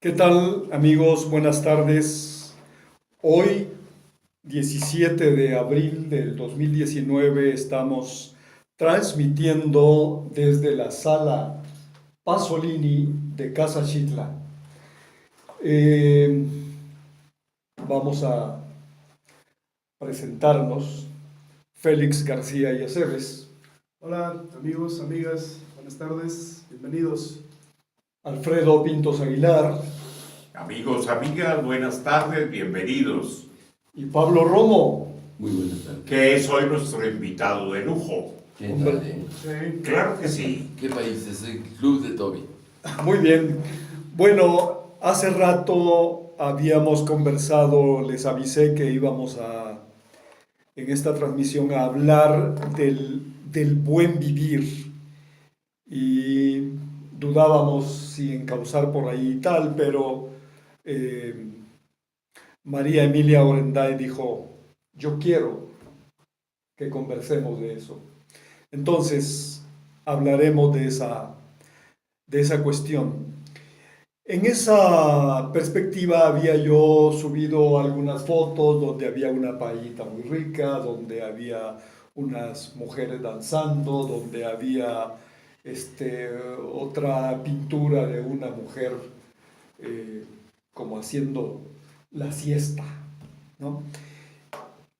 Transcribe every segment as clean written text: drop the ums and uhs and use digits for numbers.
¿Qué tal, amigos? Buenas tardes. Hoy, 17 de abril del 2019, estamos transmitiendo desde la sala Pasolini de Casa Xitla. Eh, Vamos a presentarnos. Félix García y Aceves, Hola amigos, amigas, buenas tardes, bienvenidos. Alfredo Pintos Aguilar Amigos, amigas, buenas tardes, bienvenidos. y Pablo Romo. Muy buenas tardes. Que es hoy nuestro invitado de lujo. ¿Qué Hombre. tal, Sí. Claro que sí. ¿Qué país es el Club de Toby? Muy bien. Bueno, hace rato habíamos conversado, les avisé que íbamos en esta transmisión a hablar del buen vivir y dudábamos si encauzar por ahí y tal, pero eh, María Emilia Orenday dijo, yo quiero que conversemos de eso. Entonces, hablaremos de esa cuestión. En esa perspectiva había yo subido algunas fotos donde había una paellita muy rica, donde había unas mujeres danzando, donde había otra pintura de una mujer eh, como haciendo la siesta, ¿no?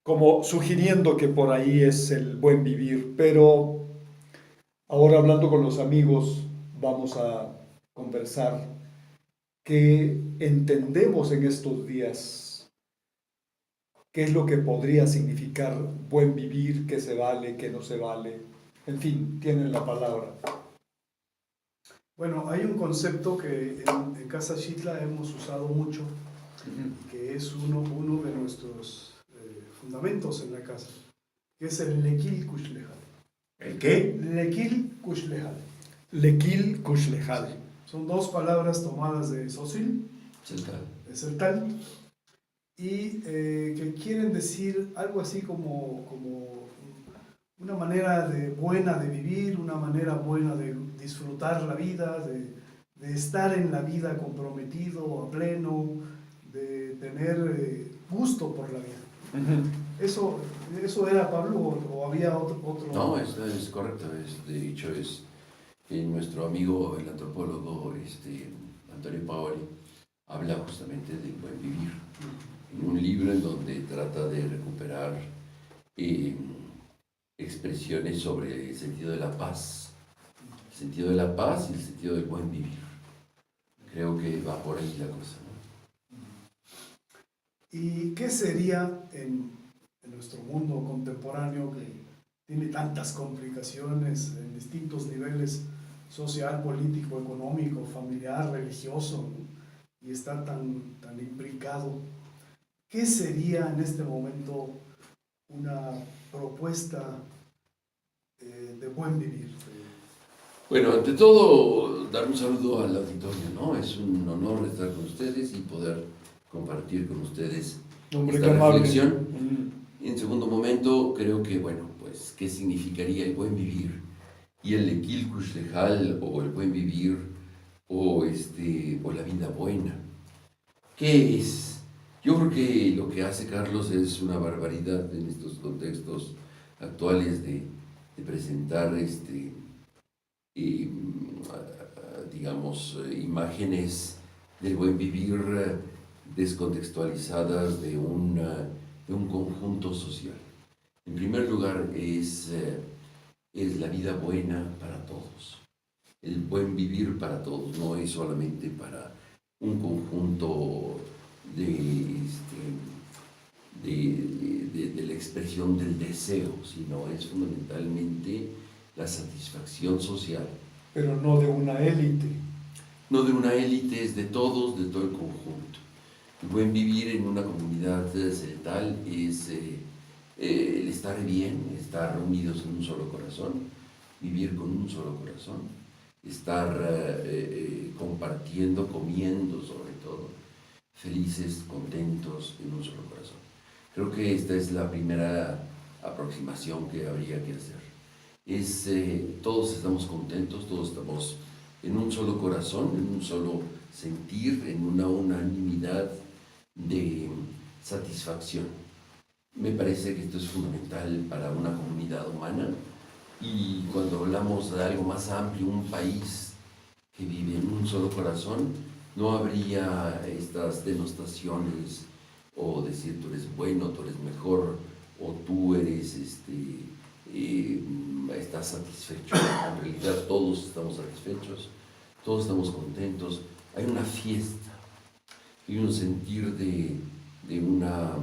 Como sugiriendo que por ahí es el buen vivir, pero ahora hablando con los amigos vamos a conversar qué entendemos en estos días, qué es lo que podría significar buen vivir, qué se vale, qué no se vale. En fin, tienen la palabra. Bueno, hay un concepto que en Casa Xitla hemos usado mucho, que es uno de nuestros fundamentos en la casa, que es el Lequil Kuxlejal. ¿El qué? Lequil Kuxlejal. Lequil Kuxlejal. Son dos palabras tomadas de Sosil, Central. de Sertal, y que quieren decir algo así como una manera buena de vivir, una manera buena de disfrutar la vida, de estar en la vida comprometido, a pleno, de tener gusto por la vida. ¿Eso era, Pablo, o había otro? No, esto es correcto. De hecho, es nuestro amigo, el antropólogo Antonio Paoli, habla justamente del buen vivir. En un libro en donde trata de recuperar expresiones sobre el sentido de la paz. El sentido de la paz y el sentido del buen vivir. Creo que va por ahí la cosa, ¿no? ¿Y qué sería en nuestro mundo contemporáneo que tiene tantas complicaciones en distintos niveles, social, político, económico, familiar, religioso, ¿no? Y está tan imbricado? ¿Qué sería en este momento una propuesta de buen vivir? Bueno, ante todo, dar un saludo al auditorio, ¿no? Es un honor estar con ustedes y poder compartir con ustedes Hombre, esta qué amable. reflexión. En segundo momento, creo que, bueno, pues, ¿qué significaría el buen vivir? Y el Lequil Kuxlejal, o el buen vivir, o la vida buena. ¿Qué es? Yo creo que lo que hace Carlos es una barbaridad en estos contextos actuales de presentar digamos, imágenes del buen vivir descontextualizadas de un conjunto social. En primer lugar, es la vida buena para todos. El buen vivir para todos, no es solamente para un conjunto de la expresión del deseo, sino es fundamentalmente la satisfacción social. Pero no de una élite. No de una élite, es de todos, de todo el conjunto. El buen vivir en una comunidad central es el estar bien, estar unidos en un solo corazón, vivir con un solo corazón, estar compartiendo, comiendo sobre todo, felices, contentos en un solo corazón. Creo que esta es la primera aproximación que habría que hacer. Todos estamos contentos, todos estamos en un solo corazón, en un solo sentir en una unanimidad de satisfacción. Me parece que esto es fundamental para una comunidad humana, y cuando hablamos de algo más amplio, un país que vive en un solo corazón, no habría estas denostaciones o decir tú eres bueno, tú eres mejor, o tú eres, estás satisfecho. En realidad todos estamos satisfechos, todos estamos contentos, hay una fiesta y un sentir de una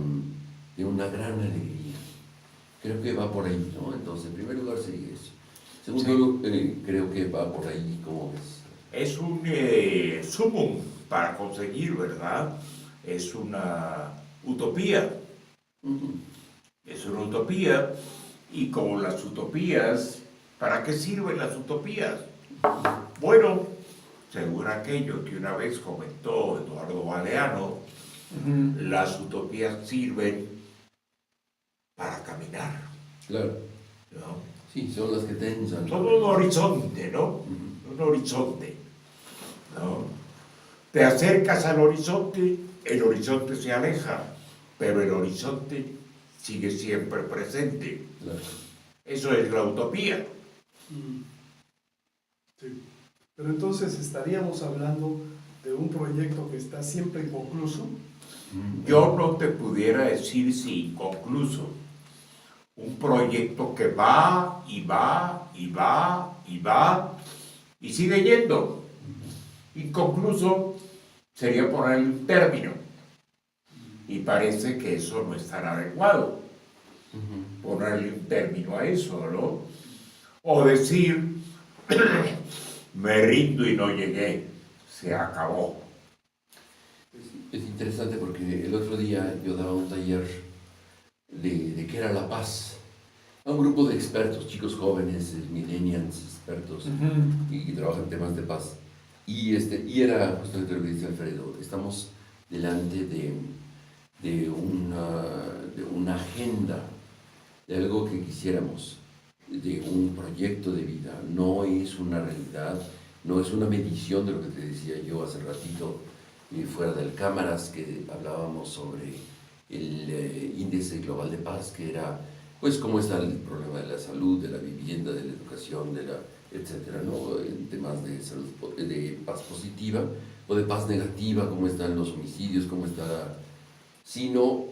gran alegría. Creo que va por ahí, ¿no? Entonces, en primer lugar sería eso. Segundo, creo que va por ahí, ¿cómo ves? Es un sumum para conseguir, ¿verdad? Es una utopía. Es una utopía, y como las utopías, ¿para qué sirven las utopías? Bueno, según aquello que una vez comentó Eduardo Galeano, las utopías sirven para caminar, Claro, ¿no? sí, son las que tensan. Todo un horizonte, ¿no? Un horizonte, ¿no? Te acercas al horizonte, el horizonte se aleja, pero el horizonte sigue siempre presente. Claro. Eso es la utopía. Sí. Pero entonces estaríamos hablando de un proyecto que está siempre inconcluso. Yo no te pudiera decir si inconcluso. Un proyecto que va y va y va y va y sigue yendo. Inconcluso sería ponerle un término. Y parece que eso no es tan adecuado. Ponerle un término a eso, ¿no? O decir, me rindo y no llegué, se acabó. Es interesante porque el otro día yo daba un taller de qué era la paz a un grupo de expertos, chicos jóvenes, millennials, expertos, y trabajan en temas de paz. Y era justamente lo que dice Alfredo, estamos delante de una agenda, de algo que quisiéramos, de un proyecto de vida. No es una realidad, no es una medición de lo que te decía yo hace ratito, fuera del cámaras, que hablábamos sobre el índice global de paz, que era, pues, cómo está el problema de la salud, de la vivienda, de la educación, etcétera, ¿no? En temas de salud, de paz positiva o de paz negativa, cómo están los homicidios, cómo está, sino,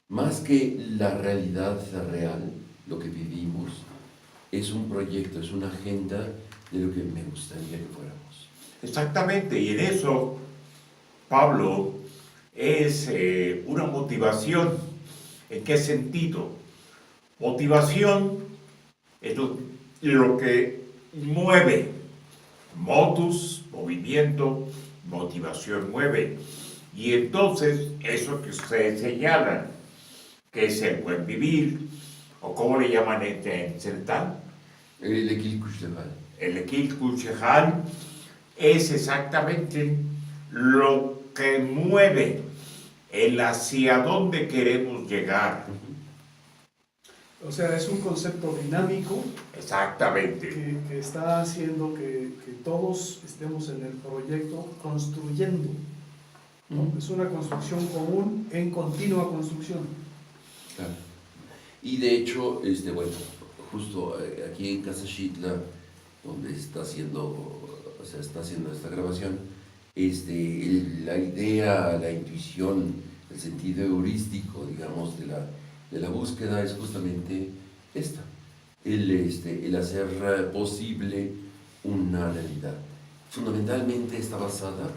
más que la realidad real, lo que vivimos, es un proyecto, es una agenda de lo que me gustaría que fuéramos. Exactamente, y en eso, Pablo, es una motivación. ¿En qué sentido? Motivación es lo que mueve. Motus, movimiento, motivación mueve. Y entonces, eso que ustedes señalan, que es el buen vivir, o como le llaman en celtán, El Ekil-Kush-Lehal. el Ekil Kushehal, es exactamente lo que mueve el hacia dónde queremos llegar. O sea, es un concepto dinámico Exactamente. que está haciendo que todos estemos en el proyecto construyendo, ¿no? Es una construcción común en continua construcción. Claro. Y de hecho, bueno, justo aquí en Casa Xitla, donde está haciendo esta grabación, la idea, la intuición, el sentido heurístico, digamos, de la búsqueda es justamente esta, el hacer posible una realidad. Fundamentalmente está basada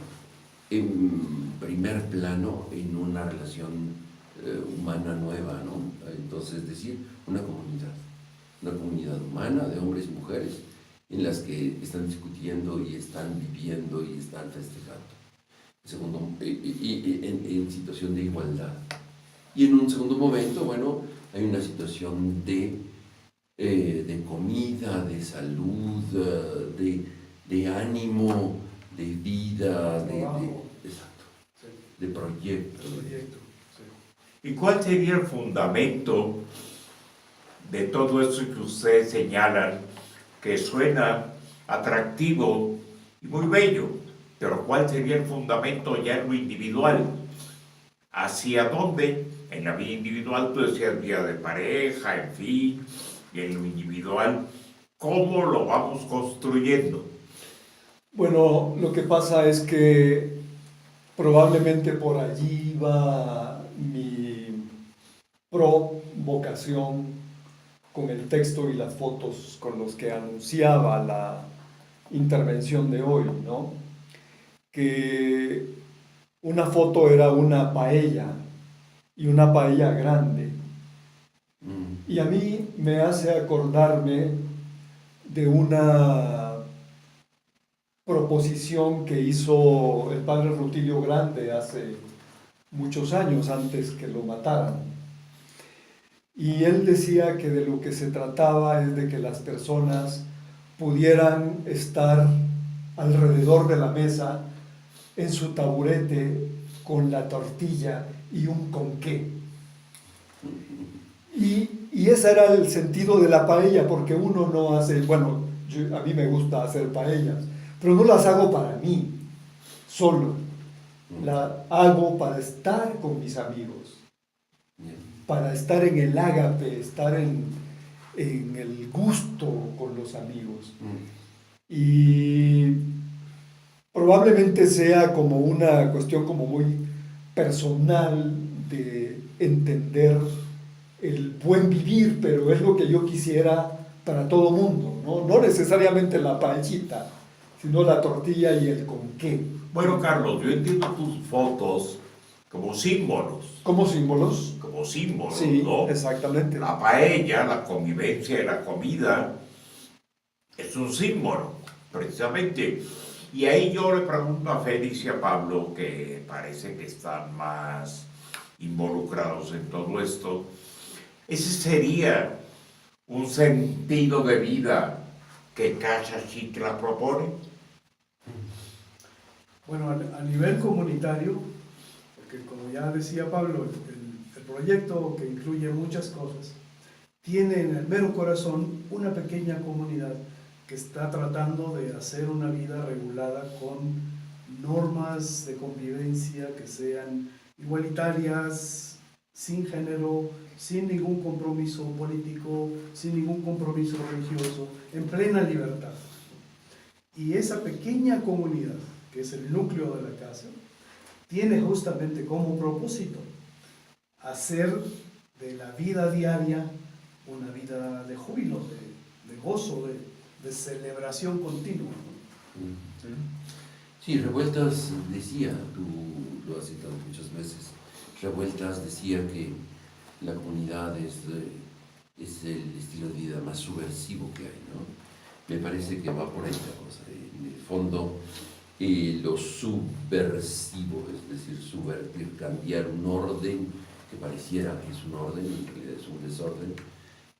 en primer plano en una relación humana nueva, ¿no? Entonces, es decir, una comunidad humana de hombres y mujeres en las que están discutiendo y están viviendo y están festejando. Segundo, en situación de igualdad. Y en un segundo momento, bueno, hay una situación de comida, de salud, de ánimo, de vida, exacto, Sí. de proyecto. Proyecto, sí. ¿Y cuál sería el fundamento de todo eso que ustedes señalan, que suena atractivo y muy bello? pero ¿cuál sería el fundamento ya en lo individual? ¿Hacia dónde? En la vida individual tú decías vida de pareja, en fin, y en lo individual, ¿cómo lo vamos construyendo? Bueno, lo que pasa es que probablemente por allí va mi provocación con el texto y las fotos con los que anunciaba la intervención de hoy, ¿no? Que una foto era una paella y una paella grande. Y a mí me hace acordarme de una proposición que hizo el padre Rutilio Grande hace muchos años antes que lo mataran. Y él decía que de lo que se trataba es de que las personas pudieran estar alrededor de la mesa en su taburete con la tortilla y un conqué. Y ese era el sentido de la paella, porque uno no hace, bueno, a mí me gusta hacer paellas, pero no las hago para mí, solo. Las hago para estar con mis amigos, para estar en el ágape, estar en el gusto con los amigos. Y probablemente sea como una cuestión como muy personal de entender el buen vivir, pero es lo que yo quisiera para todo mundo, ¿no? No necesariamente la paellita, sino la tortilla y el conqué. Bueno, Carlos, yo entiendo tus fotos como símbolos. ¿Como símbolos? Como símbolos, Sí, ¿no? exactamente. La paella, la convivencia de la comida, es un símbolo, precisamente. Y ahí yo le pregunto a Félix y a Pablo, que parece que están más involucrados en todo esto, ¿ese sería un sentido de vida que Casa Xitla propone? Bueno, a nivel comunitario, porque como ya decía Pablo, el proyecto que incluye muchas cosas, tiene en el mero corazón una pequeña comunidad que está tratando de hacer una vida regulada con normas de convivencia que sean igualitarias, sin género, sin ningún compromiso político, sin ningún compromiso religioso, en plena libertad. Y esa pequeña comunidad, que es el núcleo de la casa, tiene justamente como propósito hacer de la vida diaria una vida de júbilo, de gozo, de celebración continua. Sí, Revueltas decía, tú lo has citado muchas veces, Revueltas decía que la comunidad es el estilo de vida más subversivo que hay, ¿no? Me parece que va por ahí la cosa. En el fondo, lo subversivo, es decir, subvertir, cambiar un orden que pareciera que es un orden, en realidad es un desorden,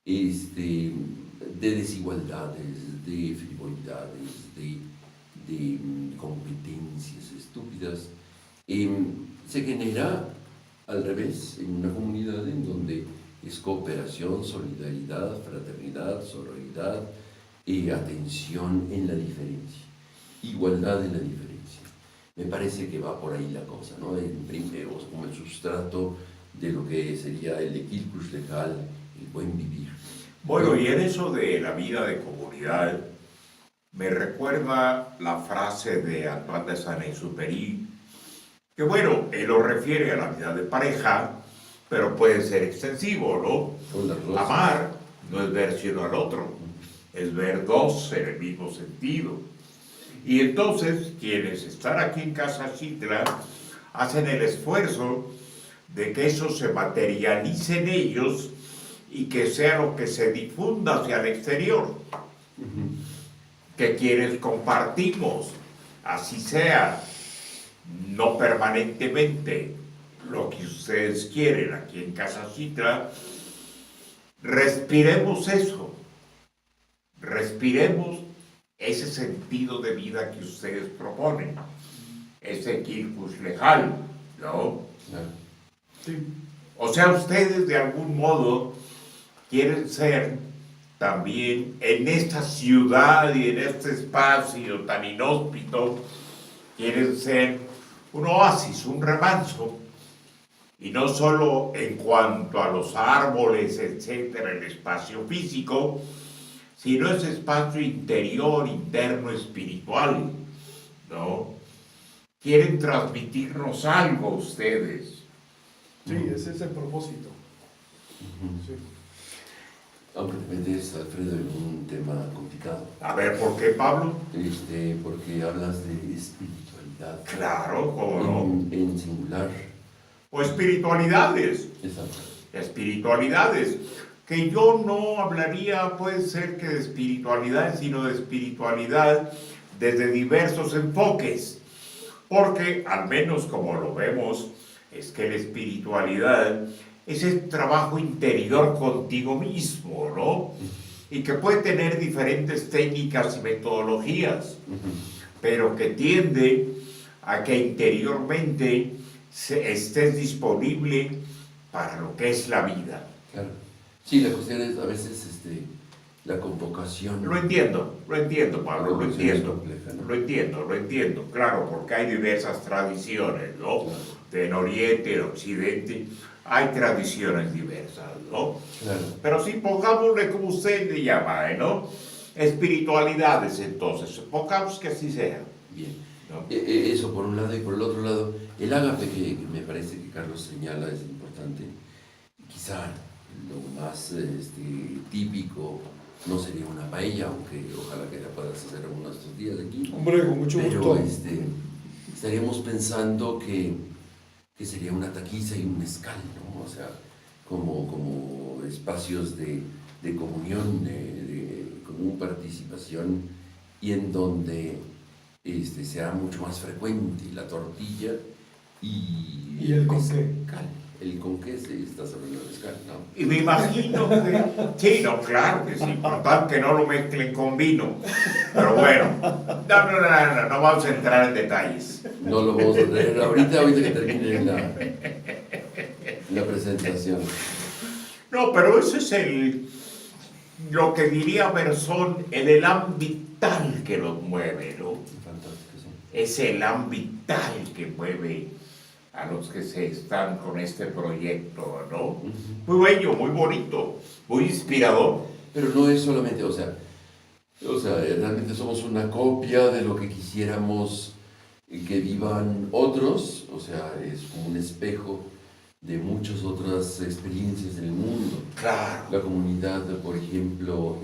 de desigualdades, de frivolidades, de competencias estúpidas, se genera al revés, en una comunidad en donde es cooperación, solidaridad, fraternidad, sororidad, atención en la diferencia, igualdad en la diferencia. Me parece que va por ahí la cosa, ¿no? Primero, como el sustrato de lo que sería el equilcush legal, el buen vivir. Bueno, y en eso de la vida de comunidad, me recuerda la frase de Antoine de Saint-Exupéry, que bueno, él lo refiere a la vida de pareja, pero puede ser extensivo, ¿no? Amar no es ver sino al otro, es ver dos en el mismo sentido. Y entonces, quienes están aquí en Casa Xitla hacen el esfuerzo de que eso se materialice en ellos y que sea lo que se difunda hacia el exterior. Que quienes compartimos, así sea, no permanentemente, lo que ustedes quieren aquí en Casa Xitla, respiremos eso, respiremos ese sentido de vida que ustedes proponen, ese equilcush legal, ¿no? Sí. O sea, ustedes de algún modo quieren ser también en esta ciudad y en este espacio tan inhóspito quieren ser un oasis, un remanso, y no solo en cuanto a los árboles, etcétera, el espacio físico, sino ese espacio interior, interno, espiritual, ¿no? Quieren transmitirnos algo ustedes. Sí, ese es el propósito. Sí. Aunque te metes, Alfredo, en un tema complicado. A ver, ¿por qué, Pablo? Porque hablas de espiritualidad. Claro, cómo no. En singular. O espiritualidades. Exacto. Espiritualidades. Que yo no hablaría, puede ser que de espiritualidad, sino de espiritualidad desde diversos enfoques. Porque, al menos como lo vemos, es que la espiritualidad es el trabajo interior contigo mismo, ¿no? Y que puede tener diferentes técnicas y metodologías, pero que tiende a que interiormente estés disponible para lo que es la vida. Claro. Sí, la cuestión es a veces la convocación. Lo entiendo, Pablo, lo entiendo. Compleja, ¿no? Lo entiendo, claro, porque hay diversas tradiciones, ¿no? Claro. En Oriente, en Occidente, hay tradiciones diversas, ¿no? Claro. Pero sí, pongámosle como usted le llama, ¿no? Espiritualidades, entonces, pongamos que así sea. Bien. ¿No? Eso por un lado, y por el otro lado, el ágape que me parece que Carlos señala es importante. Quizá lo más típico no sería una paella, aunque ojalá que la puedas hacer alguno de estos días aquí. Hombre, con mucho Pero gusto. estaríamos pensando que sería una taquiza y un mezcal, ¿no? O sea, como espacios de comunión, de común participación, y en donde sea mucho más frecuente la tortilla y el con qué. mezcal. El con qué estás hablando de mezcal, ¿no? Y me imagino que... Sí, no, claro que es importante que no lo mezclen con vino. Pero bueno, no vamos a entrar en detalles. No lo vamos a traer ahorita que termine la presentación. No, pero eso es lo que diría Bersón, el elan vital que nos mueve, ¿no? Fantástico, sí. Es el elan vital que mueve a los que se están con este proyecto, ¿no? Muy bello, muy bonito, muy inspirador. Pero no es solamente, o sea, realmente somos una copia de lo que quisiéramos que vivan otros, o sea, es como un espejo de muchas otras experiencias en el mundo. Claro. La comunidad, por ejemplo,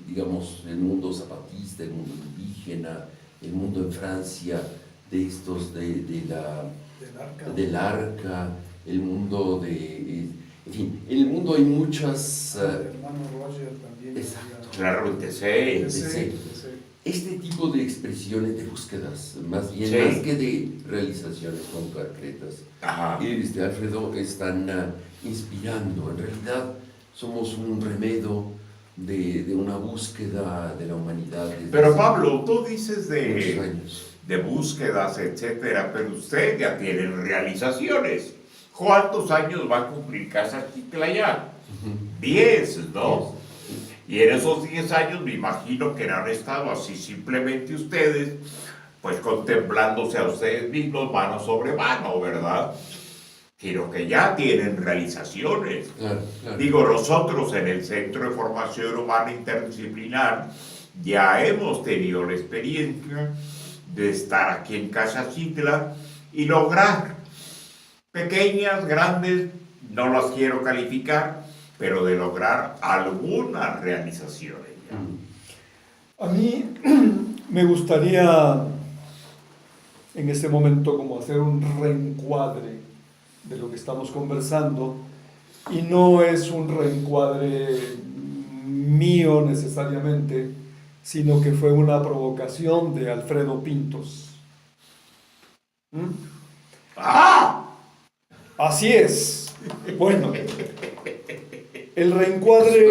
digamos, el mundo zapatista, el mundo indígena, el mundo en Francia, de estos del arca, el mundo en fin, en el mundo hay muchas... El hermano Roger también. Exacto. Claro, sí. Este tipo de expresiones, de búsquedas, más bien, Sí. más que de realizaciones concretas, Ajá. Alfredo, están inspirando. En realidad somos un remedio de una búsqueda de la humanidad. Pero Pablo, tú dices muchos años. de búsquedas, etcétera, pero usted ya tiene realizaciones. ¿Cuántos años va a cumplir Casa Chicla ya? 10, ¿no? Y en esos 10 años me imagino que no han estado así simplemente ustedes, pues contemplándose a ustedes mismos mano sobre mano, ¿verdad? Sino que ya tienen realizaciones. Claro, claro. Digo, nosotros en el Centro de Formación Humana Interdisciplinar ya hemos tenido la experiencia de estar aquí en Casa Chicla y lograr pequeñas, grandes, no las quiero calificar, pero de lograr algunas realizaciones. A mí me gustaría en este momento como hacer un reencuadre de lo que estamos conversando, y no es un reencuadre mío necesariamente, sino que fue una provocación de Alfredo Pintos. ¿Mm? ¡Ah! Así es. Bueno, el reencuadre...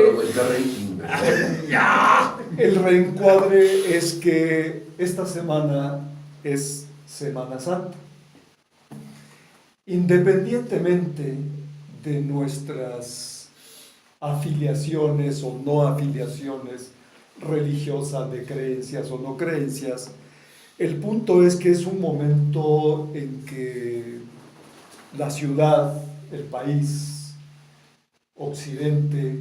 El reencuadre es que esta semana es Semana Santa. Independientemente de nuestras afiliaciones o no afiliaciones religiosa de creencias o no creencias. El punto es que es un momento en que la ciudad, el país, Occidente,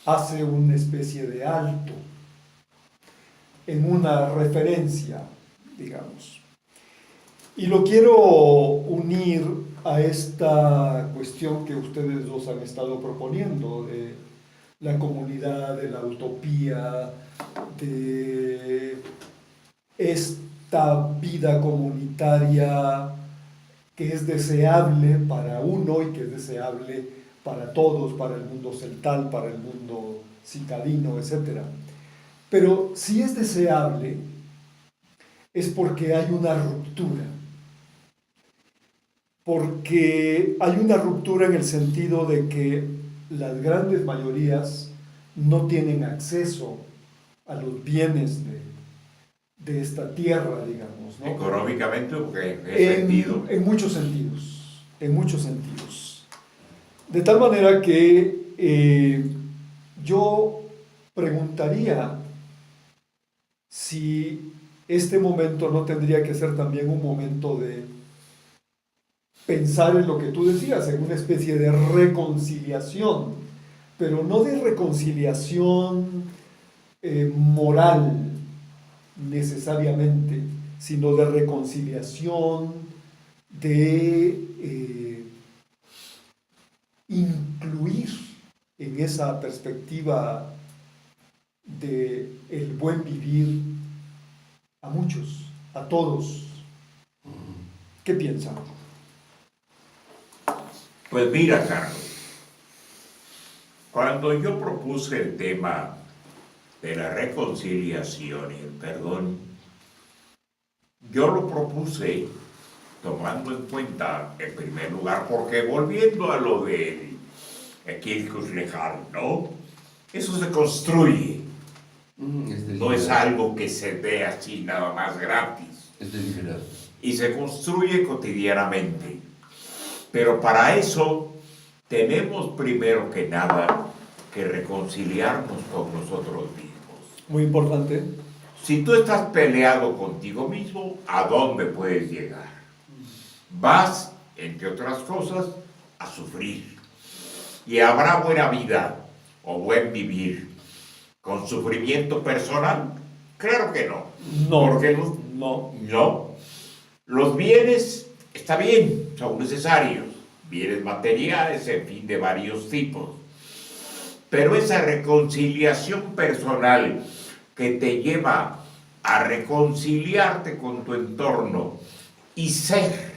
hace una especie de alto en una referencia, digamos. Y lo quiero unir a esta cuestión que ustedes dos han estado proponiendo, de la comunidad, de la utopía, de esta vida comunitaria que es deseable para uno y que es deseable para todos, para el mundo celtal, para el mundo citadino, etc. Pero si es deseable, es porque hay una ruptura. Porque hay una ruptura en el sentido de que las grandes mayorías no tienen acceso a los bienes de esta tierra, digamos, ¿no? Económicamente, porque ¿qué sentido? En muchos sentidos, en muchos sentidos. De tal manera que yo preguntaría si este momento no tendría que ser también un momento de pensar en lo que tú decías, en una especie de reconciliación, pero no de reconciliación moral necesariamente, sino de reconciliación, de incluir en esa perspectiva de el buen vivir a muchos, a todos. ¿Qué piensan? Pues mira, Carlos, cuando yo propuse el tema de la reconciliación y el perdón, yo lo propuse tomando en cuenta, en primer lugar, porque volviendo a lo del Equilcus Lejal, ¿no? Eso se construye, no es algo que se ve así nada más gratis. Es deliberado. Y se construye cotidianamente. Pero para eso tenemos primero que nada que reconciliarnos con nosotros mismos. Muy importante. Si tú estás peleado contigo mismo, ¿a dónde puedes llegar? Vas, entre otras cosas, a sufrir. ¿Y habrá buena vida o buen vivir con sufrimiento personal? Claro que no. No, Porque no. Los bienes, está bien, son necesarios. Bienes materiales, en fin, de varios tipos. Pero esa reconciliación personal que te lleva a reconciliarte con tu entorno y ser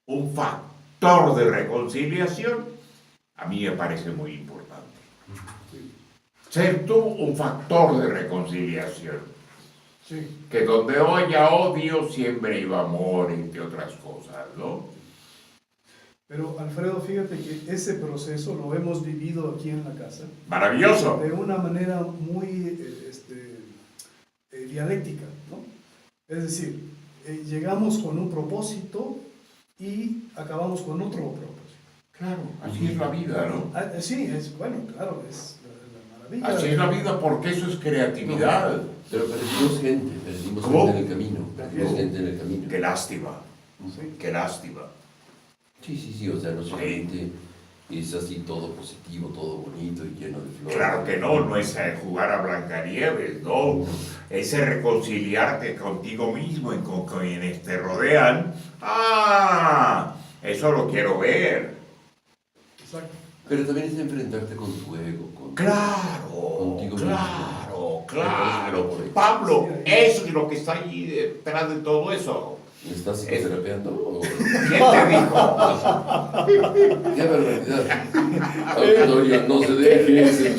un factor de reconciliación, a mí me parece muy importante. Ser tú un factor de reconciliación. Sí. Que donde haya odio siempre iba amor, entre otras cosas, ¿no? Pero Alfredo, fíjate que ese proceso lo hemos vivido aquí en la casa Maravilloso. de una manera muy dialéctica, ¿no? Es decir, llegamos con un propósito y acabamos con otro propósito. Claro, así es la vida, ¿no? Sí, es bueno, claro, es la maravilla. Así es la vida porque eso es creatividad. Pero perdimos gente ¿Cómo? en el camino. Perdimos ¿Cómo? gente en el camino. Qué lástima, Sí. qué lástima. Sí, o sea, no solamente es así todo positivo, todo bonito y lleno de flores. Claro que no, no es jugar a Blancanieves, no. Es reconciliarte contigo mismo y con quienes te rodean. ¡Ah! Eso lo quiero ver. Exacto. Pero también es enfrentarte con tu ego, con Claro, contigo claro, mismo. claro. Pablo, eso es lo que está ahí detrás de todo eso. ¿Me estás psicoterapeando? ¿O? ¿Quién te dijo? ¡Qué barbaridad! Autoría, no se deje.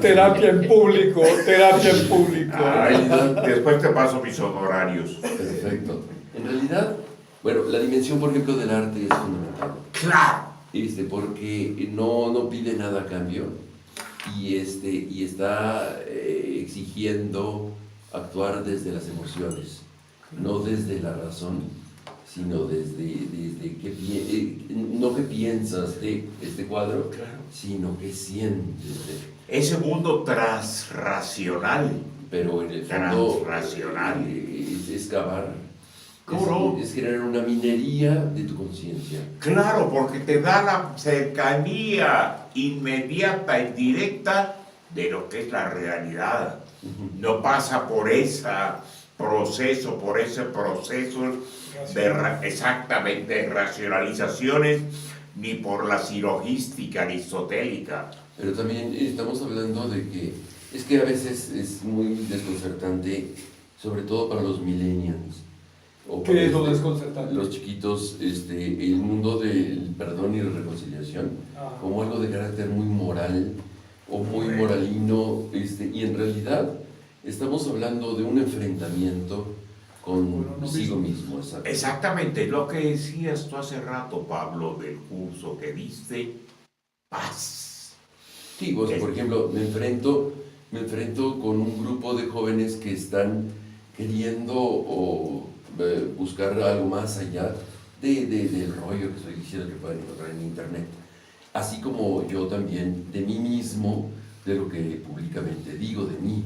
Terapia en público, terapia en público. Ay, después te paso mis honorarios. Perfecto. En realidad, bueno, la dimensión, por ejemplo, del arte es fundamental. ¡Claro! Porque no pide nada a cambio y está exigiendo actuar desde las emociones, no desde la razón, sino desde no que piensas de este cuadro, sino que sientes de. ese mundo transracional. Pero en el fondo Transracional. Es cavar, ¿Cómo no? es generar una minería de tu conciencia. Claro, porque te da la cercanía inmediata y directa de lo que es la realidad. No pasa por ese proceso de exactamente racionalizaciones, ni por la silogística aristotélica. Pero también estamos hablando de que es que a veces es muy desconcertante, sobre todo para los millennials. O ¿Qué para es lo desconcertante? los chiquitos, el mundo del perdón y la reconciliación, Ah. como algo de carácter muy moral o muy moralino, y en realidad estamos hablando de un enfrentamiento consigo mismo. Exactamente, lo que decías tú hace rato, Pablo, del curso que diste, paz. Sí, pues, por ejemplo, me enfrento con un grupo de jóvenes que están queriendo buscar algo más allá del rollo que estoy diciendo que pueden encontrar en internet. Así como yo también de mí mismo, de lo que públicamente digo de mí.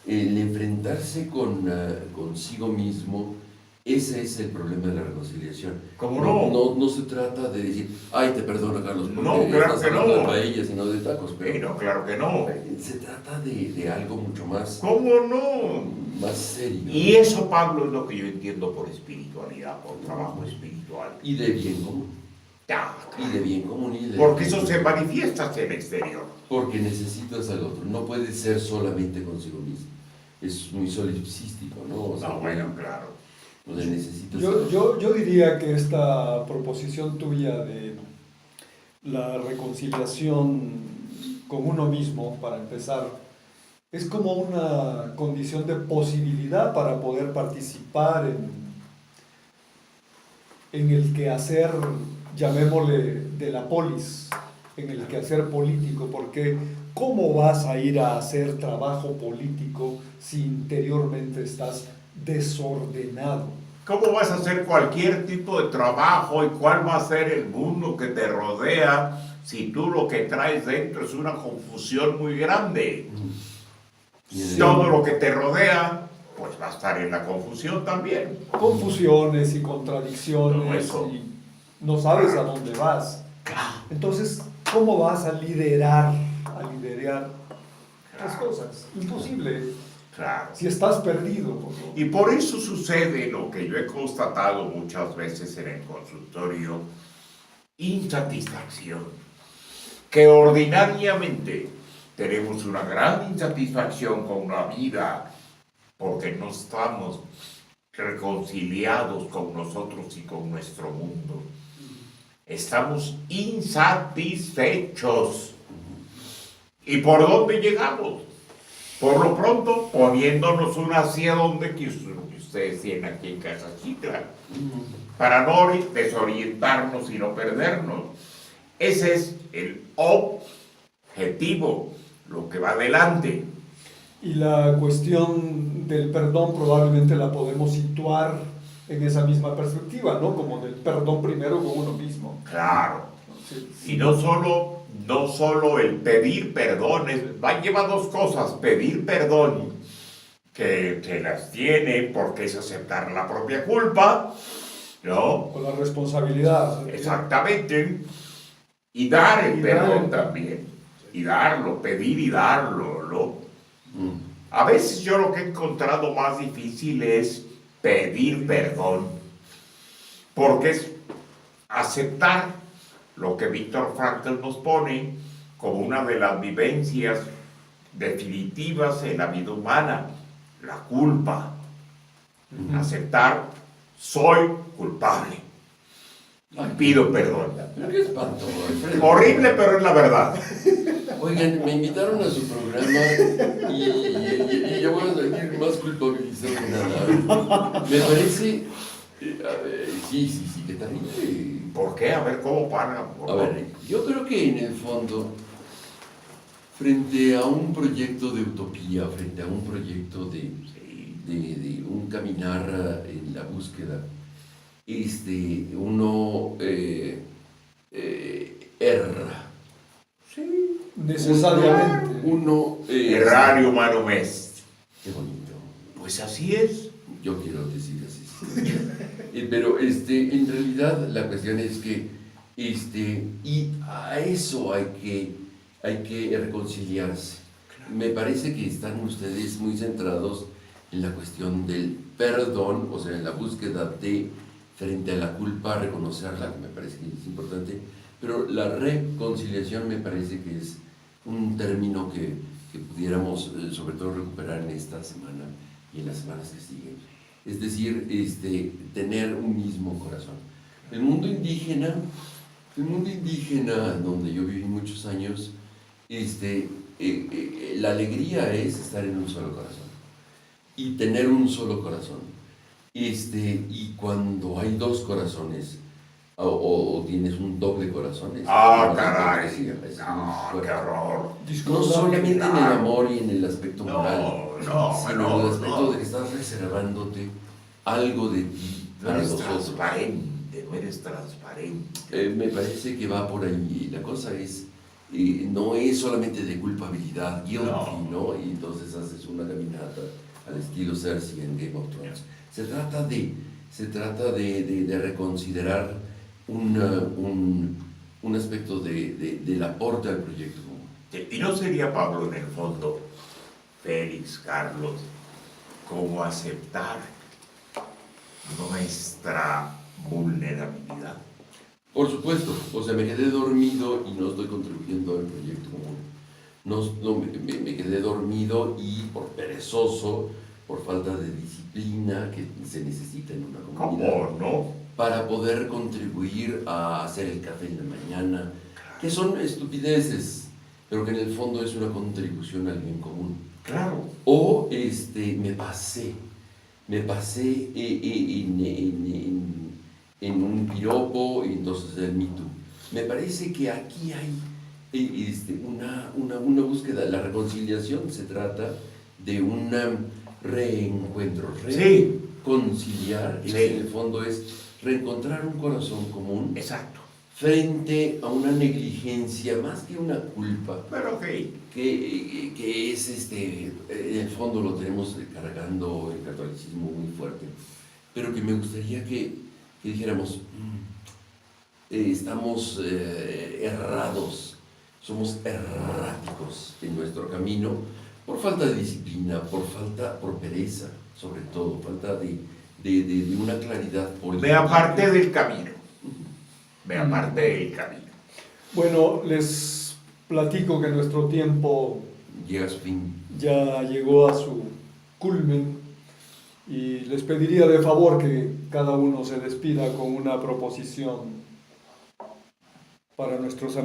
El enfrentarse consigo mismo, ese es el problema de la reconciliación. ¿Cómo no? No se trata de decir, ay, te perdono, Carlos, porque No, claro estás que hablando no. de paellas y no de tacos. Pero claro que no. Se trata de algo mucho más, ¿Cómo no? más serio. Y eso, Pablo, es lo que yo entiendo por espiritualidad, por trabajo espiritual. Y de bien común. Ya, Y de bien común. Y de porque bien eso se común. manifiesta hacia el exterior. Porque necesitas al otro. No puedes ser solamente consigo mismo. Es muy solipsístico, ¿no? O sea, No, bueno, claro. o sea, necesitas Yo diría que esta proposición tuya de la reconciliación con uno mismo, para empezar, es como una condición de posibilidad para poder participar en el quehacer, llamémosle, de la polis, en el quehacer político, porque ¿cómo vas a ir a hacer trabajo político si interiormente estás desordenado? ¿Cómo vas a hacer cualquier tipo de trabajo y cuál va a ser el mundo que te rodea si tú lo que traes dentro es una confusión muy grande? Sí. Todo lo que te rodea, pues va a estar en la confusión también. Confusiones y contradicciones, No, eso. y no sabes a dónde vas. Entonces, ¿cómo vas a liderar las cosas? Imposible. Claro. Si estás perdido. Y por eso sucede lo que yo he constatado muchas veces en el consultorio, insatisfacción. Que ordinariamente tenemos una gran insatisfacción con la vida porque no estamos reconciliados con nosotros y con nuestro mundo. Estamos insatisfechos. ¿Y por dónde llegamos? Por lo pronto, poniéndonos un hacia donde que ustedes tienen aquí en Casa Chitla, para no desorientarnos y no perdernos. Ese es el objetivo, lo que va adelante. Y la cuestión del perdón probablemente la podemos situar en esa misma perspectiva, ¿no? Como del perdón primero con uno mismo. Claro. Sí. Y no solo el pedir perdón, lleva dos cosas: pedir perdón, que las tiene porque es aceptar la propia culpa, ¿no? Con la responsabilidad. Exactamente. Y dar el Y perdón dar. también. Y darlo, pedir y darlo, ¿no? A veces yo lo que he encontrado más difícil es pedir perdón, porque es aceptar lo que Viktor Frankl nos pone como una de las vivencias definitivas en la vida humana, la culpa. Aceptar, soy culpable y pido perdón. Pero qué espanto, Alfredo. Horrible, pero es la verdad. Oigan, me invitaron a su programa y yo voy a salir más culpabilizado que nada. Me parece... sí, qué terrible. ¿Por qué? A ver, ¿cómo para? A ver, yo creo que en el fondo, frente a un proyecto de utopía, frente a un proyecto de un caminar en la búsqueda, uno erra. Necesariamente. Uno, Errario manum est. qué bonito. Pues así es. Yo quiero decir así. Sí. Pero en realidad la cuestión es que y a eso hay que reconciliarse. Me parece que están ustedes muy centrados en la cuestión del perdón, o sea, en la búsqueda de, frente a la culpa, reconocerla, que me parece que es importante, pero la reconciliación me parece que es un término que pudiéramos sobre todo recuperar en esta semana y en las semanas que siguen. Es decir, tener un mismo corazón. El mundo indígena, donde yo viví muchos años, la alegría es estar en un solo corazón y tener un solo corazón. Y cuando hay dos corazones o tienes un doble corazón, es Ah, una caray. hipocresía, es muy No, fuerte. qué horror. No solamente en el amor y en el aspecto moral, No, sino en el aspecto de que estás reservándote algo de ti No para eres nosotros. transparente, no eres transparente. Me parece que va por ahí. La cosa es, no es solamente de culpabilidad, guilty, ¿no? Y entonces haces una caminata al estilo Cersei en Game of Thrones. Se trata de reconsiderar un aspecto del aporte al proyecto común. Y no sería, Pablo, en el fondo, Félix, Carlos, como aceptar nuestra vulnerabilidad. Por supuesto, o sea, me quedé dormido y no estoy contribuyendo al proyecto común. Me quedé dormido y por perezoso, por falta de disciplina que se necesita en una comunidad. ¿Cómo no? Para poder contribuir a hacer el café en la mañana, que son estupideces, pero que en el fondo es una contribución al bien común. Claro. O me pasé en un piropo y entonces el Me Too. Me parece que aquí hay una búsqueda. La reconciliación se trata de un reencuentro, Sí. reconciliar, Sí. en el fondo es reencontrar un corazón común Exacto. frente a una negligencia, más que una culpa, Pero ok. que es, en el fondo lo tenemos cargando el catolicismo muy fuerte, pero que me gustaría que dijéramos, estamos errados, somos erráticos en nuestro camino, por falta de disciplina, por pereza, sobre todo, falta de una claridad política. Ve aparte del camino. Ve aparte del camino. Bueno, les platico que nuestro tiempo Llega a su fin. ya llegó a su culmen y les pediría de favor que cada uno se despida con una proposición para nuestros amigos.